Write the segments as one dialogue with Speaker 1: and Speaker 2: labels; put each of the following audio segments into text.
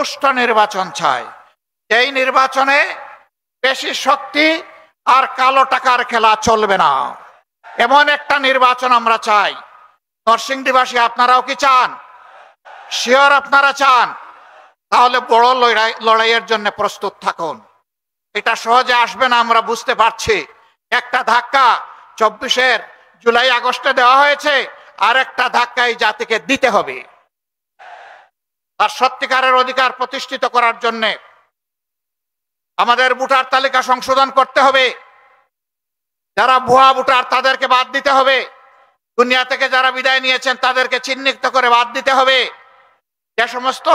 Speaker 1: সুষ্ঠু নির্বাচন চাই। এই নির্বাচনে বেশি শক্তি আর কালো টাকার খেলা চলবে না। এমন একটা নির্বাচন আমরা চাই। নরসিংদীবাসী আপনারাও কি চান? শিওর আপনারা চান? তাহলে বড় লড়াইয়ের জন্য প্রস্তুত থাকুন। এটা সহজে আসবে না, আমরা বুঝতে পারছি। একটা ধাক্কা 24 জুলাই আগস্টে দেওয়া হয়েছে, আর একটা ধাক্কা এই জাতিকে দিতে হবে। তার সত্যিকারের অধিকার প্রতিষ্ঠিত করার জন্য আমাদের ভোটার তালিকা সংশোধন করতে হবে। যারা ভুয়া ভোটার তাদেরকে বাদ দিতে হবে। দুনিয়া থেকে যারা বিদায় নিয়েছেন তাদেরকে চিহ্নিত করে বাদ দিতে হবে। যে সমস্ত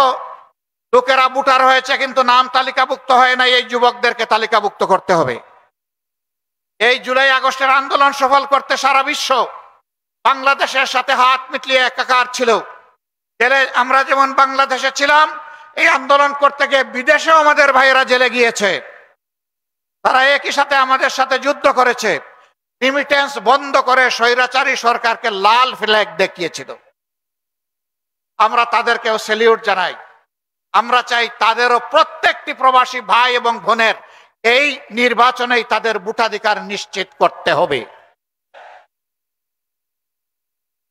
Speaker 1: লোকেরা ভোটার হয়েছে কিন্তু নাম তালিকাভুক্ত হয় না, এই যুবকদেরকে তালিকাভুক্ত করতে হবে। এই জুলাই আগস্টের আন্দোলন সফল করতে সারা বিশ্ব বাংলাদেশের সাথে হাত মিলিয়ে একাকার ছিল। আমরা যেমন বাংলাদেশে ছিলাম, এই আন্দোলন করতে গিয়ে বিদেশেও আমাদের ভাইয়েরা জেলে গিয়েছে। তারা একই সাথে আমাদের সাথে যুদ্ধ করেছে, রিমিটেন্স বন্ধ করে স্বৈরাচারী সরকারকে লাল ফ্ল্যাগ দেখিয়েছিল। আমরা তাদেরকেও স্যালিউট জানাই। আমরা চাই তাদেরও প্রত্যেকটি প্রবাসী ভাই এবং বোনের এই নির্বাচনেই তাদের ভোটাধিকার নিশ্চিত করতে হবে।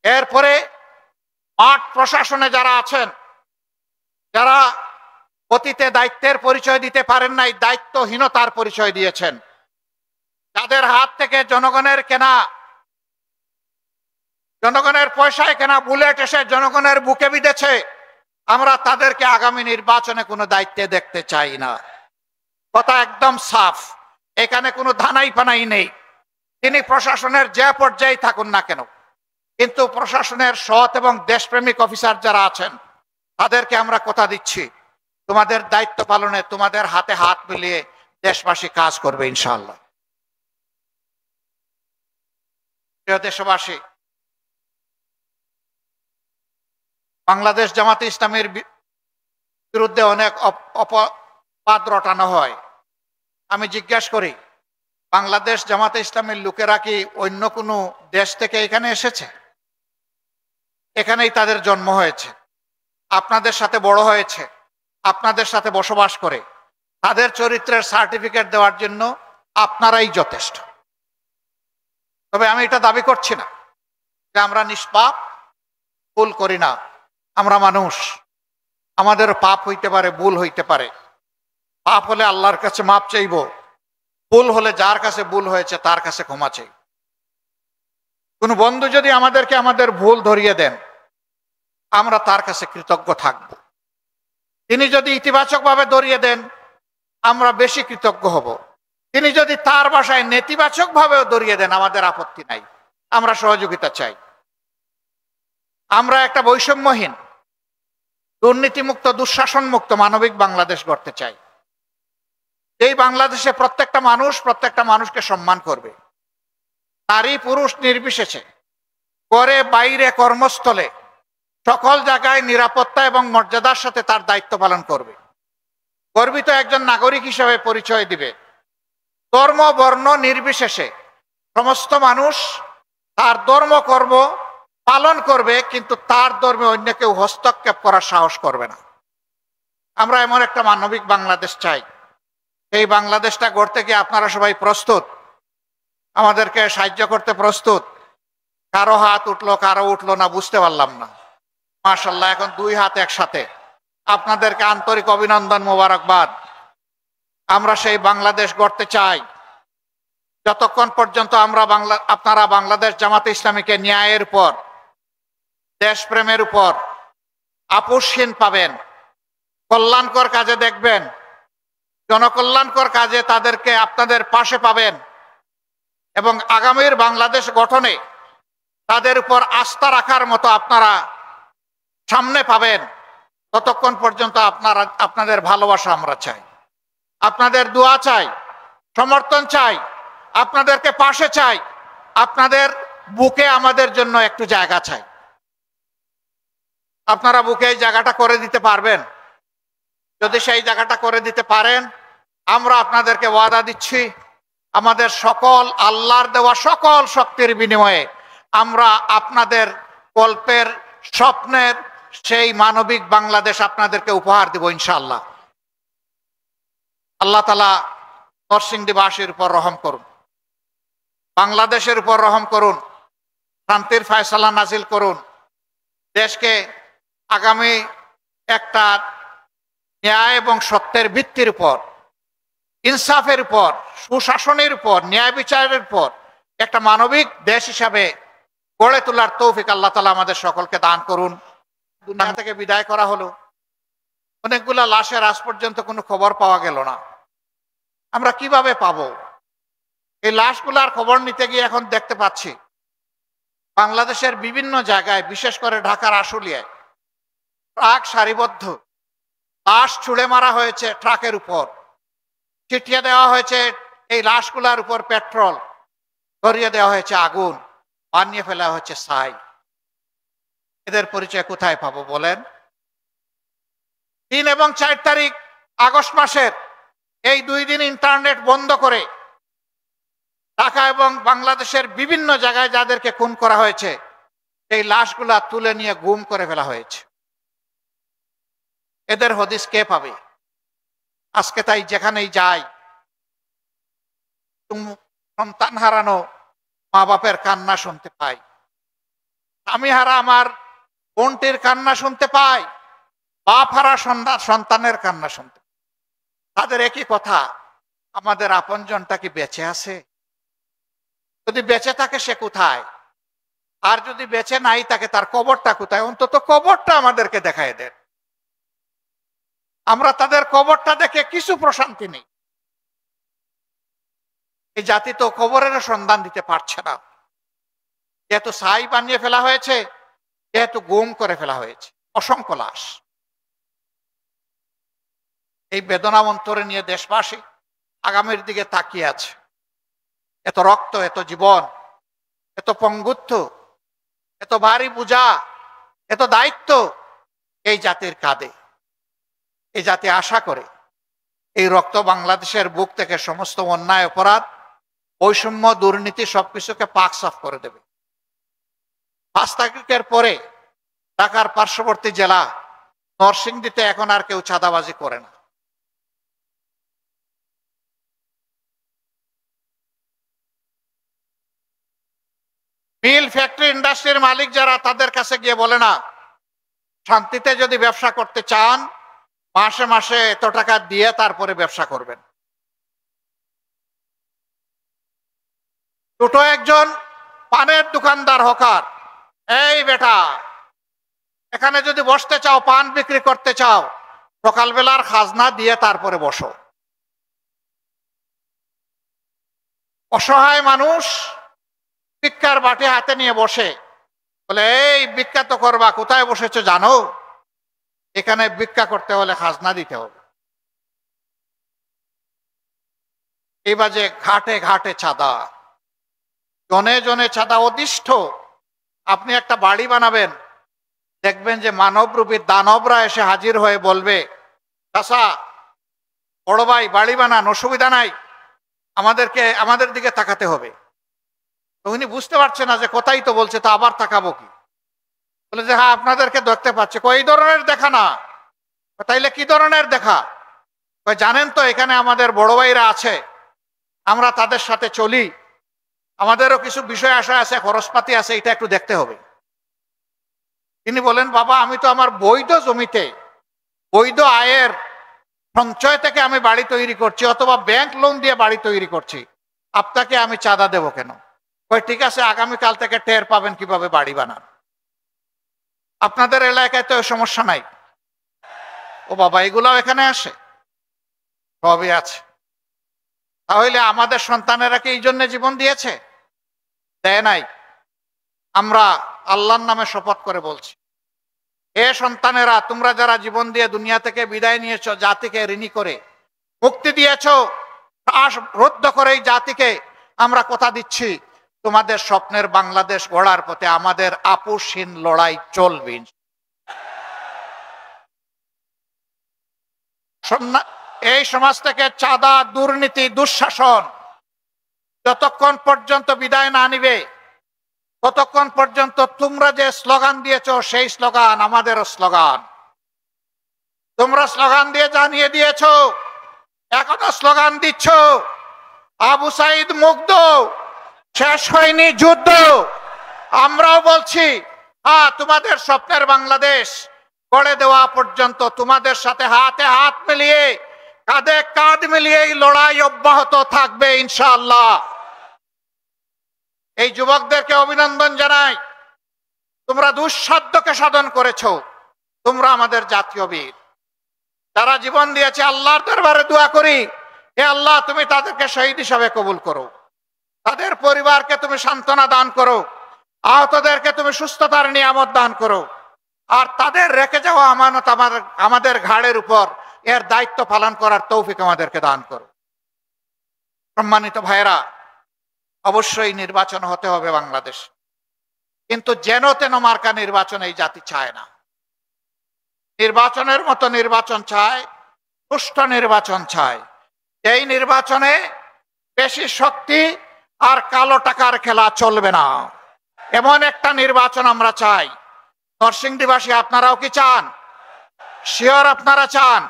Speaker 1: এরপরে মাঠ প্রশাসনে যারা আছেন, যারা অতীতে দায়িত্বের পরিচয় দিতে পারেন নাই, দায়িত্বহীনতার পরিচয় দিয়েছেন, যাদের হাত থেকে জনগণের কেনা, জনগণের পয়সায় কেনা বুলেট এসে জনগণের বুকে বিঁধেছে, আমরা তাদেরকে আগামী নির্বাচনে কোনো দায়িত্বে দেখতে চাই না। কথা একদম সাফ, এখানে কোনো ধানাই পানাই নেই। তিনি প্রশাসনের যে পর্যায়ে থাকুন না কেন, কিন্তু প্রশাসনের সৎ এবং দেশপ্রেমিক অফিসার যারা আছেন তাদেরকে আমরা কথা দিচ্ছি, তোমাদের দায়িত্ব পালনে তোমাদের হাতে হাত মিলিয়ে দেশবাসী কাজ করবে ইনশাআল্লাহ। প্রিয় দেশবাসী, বাংলাদেশ জামাতে ইসলামের বিরুদ্ধে অনেক অপবাদ রটানো হয়। আমি জিজ্ঞেস করি, বাংলাদেশ জামাতে ইসলামের লোকেরা কি অন্য কোনো দেশ থেকে এখানে এসেছে? এখানেই তাদের জন্ম হয়েছে, আপনাদের সাথে বড় হয়েছে, আপনাদের সাথে বসবাস করে। তাদের চরিত্রের সার্টিফিকেট দেওয়ার জন্য আপনারাই যথেষ্ট। তবে আমি এটা দাবি করছি না যে আমরা নিষ্পাপ, ভুল করি না। আমরা মানুষ, আমাদের পাপ হইতে পারে, ভুল হইতে পারে। পাপ হলে আল্লাহর কাছে মাপ চাইব, ভুল হলে যার কাছে ভুল হয়েছে তার কাছে ক্ষমা চাই। কোন বন্ধু যদি আমাদেরকে আমাদের ভুল ধরিয়ে দেন, আমরা তার কাছে কৃতজ্ঞ থাকব। তিনি যদি ইতিবাচকভাবে ধরিয়ে দেন, আমরা বেশি কৃতজ্ঞ হব। তিনি যদি তার ভাষায় নেতিবাচকভাবেও ধরিয়ে দেন, আমাদের আপত্তি নাই, আমরা সহযোগিতা চাই। আমরা একটা বৈষম্যহীন, দুর্নীতিমুক্ত, দুঃশাসনমুক্ত মানবিক বাংলাদেশ গড়তে চাই। এই বাংলাদেশে প্রত্যেকটা মানুষকে সম্মান করবে, নারী পুরুষ নির্বিশেষে, ঘরে বাইরে কর্মস্থলে সকল জায়গায় নিরাপত্তা এবং মর্যাদার সাথে তার দায়িত্ব পালন করবে। গর্বিত একজন নাগরিক হিসেবে পরিচয় দিবে। ধর্ম বর্ণ নির্বিশেষে সমস্ত মানুষ তার ধর্ম কর্ম পালন করবে, কিন্তু তার ধর্মে অন্য কেউ হস্তক্ষেপ করার সাহস করবে না। আমরা এমন একটা মানবিক বাংলাদেশ চাই। এই বাংলাদেশটা গড়তে গিয়ে আপনারা সবাই প্রস্তুত? আমাদেরকে সাহায্য করতে প্রস্তুত? কারো হাত উঠলো, কারো উঠলো না, বুঝতে পারলাম না। মাশাআল্লাহ, এখন 2 হাত একসাথে। আপনাদেরকে আন্তরিক অভিনন্দন, মোবারকবাদ। আমরা সেই বাংলাদেশ গড়তে চাই যতক্ষণ পর্যন্ত আপনারা বাংলাদেশ জামাতে ইসলামীকে ন্যায়ের উপর, দেশপ্রেমের উপর আপোষহীন পাবেন, কল্যাণকর কাজে দেখবেন, জনকল্যাণকর কাজে তাদেরকে আপনাদের পাশে পাবেন, এবং আগামীর বাংলাদেশ গঠনে তাদের উপর আস্থা রাখার মতো আপনারা সামনে পাবেন। ততক্ষণ পর্যন্ত আপনাদের ভালোবাসা আমরা চাই, আপনাদের দোয়া চাই, সমর্থন চাই, আপনাদেরকে পাশে চাই, আপনাদের বুকে আমাদের জন্য একটু জায়গা চাই। আপনারা বুকে এই জায়গাটা করে দিতে পারবেন? যদি সেই জায়গাটা করে দিতে পারেন, আমরা আপনাদেরকে ওয়াদা দিচ্ছি, আমাদের সকল আল্লাহর দেওয়া সকল শক্তির বিনিময়ে আমরা আপনাদের কল্পের, স্বপ্নের, সেই মানবিক বাংলাদেশ আপনাদেরকে উপহার দেব ইনশাআল্লাহ। আল্লাহ তাআলা নরসিংদীবাসীর উপর রহম করুন, বাংলাদেশের উপর রহম করুন, শান্তির ফয়সালা নাজিল করুন, দেশকে আগামী একটা ন্যায় এবং সত্যের ভিত্তির উপর, ইনসাফের উপর, সুশাসনের উপর, ন্যায় বিচারের উপর একটা মানবিক দেশ হিসাবে গড়ে তোলার তৌফিক আল্লাহ তাআলা আমাদের সকলকে দান করুন। দুনিয়া থেকে বিদায় করা হলো, অনেকগুলা লাশের আজ পর্যন্ত কোনো খবর পাওয়া গেল না। আমরা কিভাবে পাবো? এই লাশগুলার খবর নিতে গিয়ে এখন দেখতে পাচ্ছি বাংলাদেশের বিভিন্ন জায়গায়, বিশেষ করে ঢাকার আশুলিয়ায় ট্রাক সারিবদ্ধ, লাশ ছুঁড়ে মারা হয়েছে ট্রাকের উপর, ছিটিয়ে দেওয়া হয়েছে এই লাশগুলার উপর পেট্রোল, ধরিয়ে দেওয়া হয়েছে আগুন, বানিয়ে ফেলা হচ্ছে ছাই। এদের পরিচয় কোথায় পাবো বলেন? 3 এবং 4 তারিখ আগস্ট মাসের এই 2 দিন ইন্টারনেট বন্ধ করে ঢাকা এবং বাংলাদেশের বিভিন্ন জায়গায় যাদেরকে খুন করা হয়েছে এই লাশগুলা তুলে নিয়ে গুম করে ফেলা হয়েছে। এদের হদিস কে পাবে? আজকে তাই যেখানেই যাই সন্তান হারানো মা বাপের কান্না শুনতে পাই, আমি হারা আমার বোনটির কান্না শুনতে পাই, বাপ হারা সন্তানের কান্না শুনতে পাই। তাদের একই কথা, আমাদের আপনজনটা কি বেঁচে আছে? যদি বেঁচে থাকে সে কোথায়? আর যদি বেঁচে নাই থাকে তার কবরটা কোথায়? অন্তত কবরটা আমাদেরকে দেখায় দেন। আমরা তাদের কবরটা দেখে কিছু প্রশান্তি নেই। এই জাতি তো কবরের সন্ধান দিতে পারছে না, যেহেতু ছাই বানিয়ে ফেলা হয়েছে, যেহেতু গুম করে ফেলা হয়েছে অসংখ্য লাশ। এই বেদনা অন্তরে নিয়ে দেশবাসী আগামীর দিকে তাকিয়ে আছে। এত রক্ত, এত জীবন, এত পঙ্গুত্ব, এত ভারী বোঝা, এত দায়িত্ব এই জাতির কাঁধে। এই জাতি আশা করে এই রক্ত বাংলাদেশের বুক থেকে সমস্ত অন্যায়, অপরাধ, বৈষম্য, দুর্নীতি সবকিছুকে পাক সাফ করে দেবে। 5 তারিখের পরে ঢাকার পার্শ্ববর্তী জেলা নরসিংদীতে এখন আর কেউ চাঁদাবাজি করে না। মিল, ফ্যাক্টরি, ইন্ডাস্ট্রির মালিক যারা, তাদের কাছে গিয়ে বলে না শান্তিতে যদি ব্যবসা করতে চান মাসে মাসে এত টাকা দিয়ে তারপরে ব্যবসা করবেন। ছোট একজন পানের দোকানদার, হকার, এই বেটা এখানে যদি বসতে চাও, পান বিক্রি করতে চাও, সকালবেলার খাজনা দিয়ে তারপরে বসো। অসহায় মানুষ ভিক্ষার বাটি হাতে নিয়ে বসে, বলে এই ভিক্ষা তো করবা, কোথায় বসেছো জানো? এখানে ভিক্ষা করতে হলে খাজনা দিতে হবে। এই বাজে ঘাটে ঘাটে চাঁদা, জনে জনে চাঁদা অদিষ্ঠ। আপনি একটা বাড়ি বানাবেন, দেখবেন যে মানবরূপী দানবরা এসে হাজির হয়ে বলবে, চাচা, বড় ভাই বাড়ি বানান, অসুবিধা নাই, আমাদের দিকে তাকাতে হবে। তো উনি বুঝতে পারছে না যে কোথায় তো বলছে, তো আবার তাকাবো কি? বলে যে হ্যাঁ আপনাদেরকে দেখতে পাচ্ছে। কই ধরনের দেখা না? তাইলে কি ধরনের দেখা? জানেন তো এখানে আমাদের বড় ভাইরা আছে, আমরা তাদের সাথে চলি, আমাদেরও কিছু বিষয় আশা আছে, খরচপাতি আছে, এটা একটু দেখতে হবে। তিনি বলেন, বাবা আমি তো আমার বৈধ জমিতে বৈধ আয়ের সঞ্চয় থেকে আমি বাড়ি তৈরি করছি, অথবা ব্যাংক লোন দিয়ে বাড়ি তৈরি করছি, আপনাকে আমি চাঁদা দেব কেন? কই ঠিক আছে, আগামীকাল থেকে টের পাবেন কিভাবে বাড়ি বানান। আপনাদের এলাকায় তো সমস্যা নাই। ও বাবা, এগুলাও এখানে আসে, সবই আছে। তাহলে আমাদের সন্তানেরা কি এই জন্য জীবন দিয়েছে? দেয় নাই। আমরা আল্লাহর নামে শপথ করে বলছি, এ সন্তানেরা, তোমরা যারা জীবন দিয়ে দুনিয়া থেকে বিদায় নিয়েছো, জাতিকে ঋণী করে মুক্তি দিয়েছো, শ্বাস রুদ্ধ করে এই জাতিকে আমরা কথা দিচ্ছি, তোমাদের স্বপ্নের বাংলাদেশ গড়ার পথে আমাদের আপোষহীন লড়াই চলবে। এই সমাজ থেকে চাঁদা, দুর্নীতি, দুঃশাসন যতক্ষণ পর্যন্ত বিদায় না নিবে, ততক্ষণ পর্যন্ত তোমরা যে স্লোগান দিয়েছো সেই স্লোগান আমাদেরও স্লোগান। তোমরা স্লোগান দিয়ে জানিয়ে দিয়েছো, এখনো স্লোগান দিচ্ছ। আবু সাইদ মুগ্ধ, শেষ হয়নি যুদ্ধ। আমরাও বলছি, হ্যাঁ, তোমাদের স্বপ্নের বাংলাদেশ গড়ে দেওয়া পর্যন্ত তোমাদের সাথে হাতে হাত মিলিয়ে, কাঁধে কাঁধ মিলিয়ে এই লড়াই অব্যাহত থাকবে ইনশাআল্লাহ। এই যুবকদেরকে অভিনন্দন জানাই, তোমরা দুঃসাধ্যকে সাধন করেছো। তোমরা আমাদের জাতীয় বীর, তারা জীবন দিয়েছে। আল্লাহর দরবারে দোয়া করি, হে আল্লাহ, তুমি তাদেরকে শহীদ হিসাবে কবুল করো, তাদের পরিবারকে তুমি সান্ত্বনা দান করো, আহতদেরকে তুমি সুস্থতার নিয়ামত দান করো, আর তাদের রেখে যাওয়া আমানত আমাদের ঘাড়ের উপর এর দায়িত্ব পালন করার তৌফিক আমাদেরকে দান করো। সম্মানিত ভাইয়েরা, অবশ্যই নির্বাচন হতে হবে বাংলাদেশ, কিন্তু যেন তেন মার্কা নির্বাচন এই জাতি চায় না। নির্বাচনের মতো নির্বাচন চায়, সুষ্ঠু নির্বাচন চায়। এই নির্বাচনে বেশি শক্তি আর কালো টাকার খেলা চলবে না, এমন একটা নির্বাচন আমরা চাই। নরসিংদীবাসী, আপনারাও কি চান? শিওর আপনারা চান?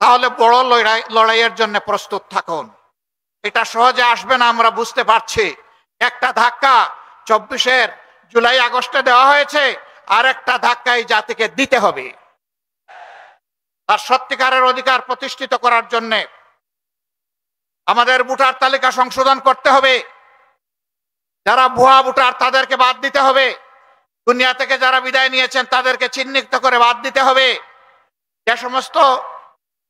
Speaker 1: তাহলে বড় লড়াইয়ের জন্য প্রস্তুত থাকুন। এটা সহজে আসবে না, আমরা বুঝতে পারছি। একটা ধাক্কা 24 জুলাই আগস্টে দেওয়া হয়েছে, আর একটা ধাক্কা এই জাতিকে দিতে হবে। তার সত্যিকারের অধিকার প্রতিষ্ঠিত করার জন্য আমাদের ভোটার তালিকা সংশোধন করতে হবে। যারা ভুয়া ভোটার তাদেরকে বাদ দিতে হবে। দুনিয়া থেকে যারা বিদায় নিয়েছেন তাদেরকে চিহ্নিত করে বাদ দিতে হবে। যে সমস্ত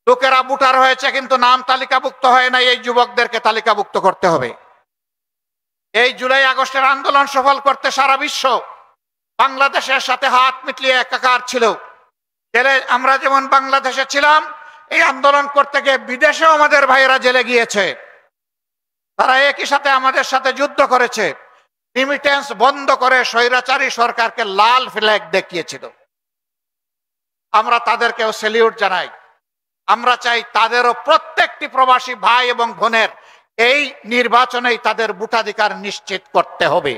Speaker 1: লোকেরা ভোটার হয়েছে কিন্তু নাম তালিকাভুক্ত হয় না, এই যুবকদেরকে তালিকাভুক্ত করতে হবে। এই জুলাই আগস্টের আন্দোলন সফল করতে সারা বিশ্ব বাংলাদেশের সাথে হাত মিলিয়ে একাকার ছিল। আমরা যেমন বাংলাদেশে ছিলাম, এই আন্দোলন করতে গিয়ে বিদেশেও আমাদের ভাইয়েরা জেলে গিয়েছে। তারা একই সাথে আমাদের সাথে যুদ্ধ করেছে, রিমিটেন্স বন্ধ করে স্বৈরাচারী সরকারকে লাল ফ্ল্যাগ দেখিয়েছিল। আমরা তাদেরকেও স্যালিউট জানাই। আমরা চাই তাদেরও প্রত্যেকটি প্রবাসী ভাই এবং বোনের এই নির্বাচনেই তাদের ভোটাধিকার নিশ্চিত করতে হবে।